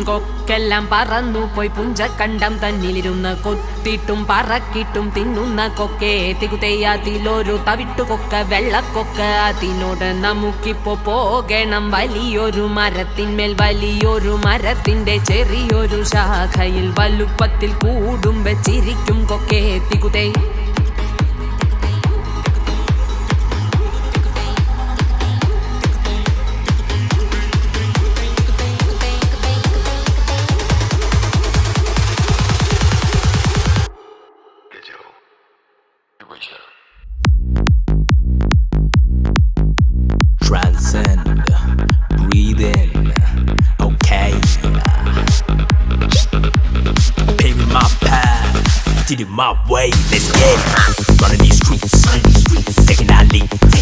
കൊക്കെല്ലാം പറന്നു പോയി പുഞ്ചക്കണ്ടം തന്നിലിരുന്ന് കൊത്തിട്ടും പറക്കിട്ടും തിന്നുന്ന കൊക്കെ തികുതെയ്യാതിലൊരു തവിട്ടുകൊക്ക വെള്ളക്കൊക്ക. അതിനോട് നമുക്കിപ്പോ പോകണം വലിയൊരു മരത്തിന്മേൽ. വലിയൊരു മരത്തിന്റെ ചെറിയൊരു ശാഖയിൽ വലുപ്പത്തിൽ കൂടും വെച്ചിരിക്കും കൊക്കെ തികുതേ. Transcend, breathe in, okay. Paving my path, did it my way, let's get it. Running these streets, taking that leap.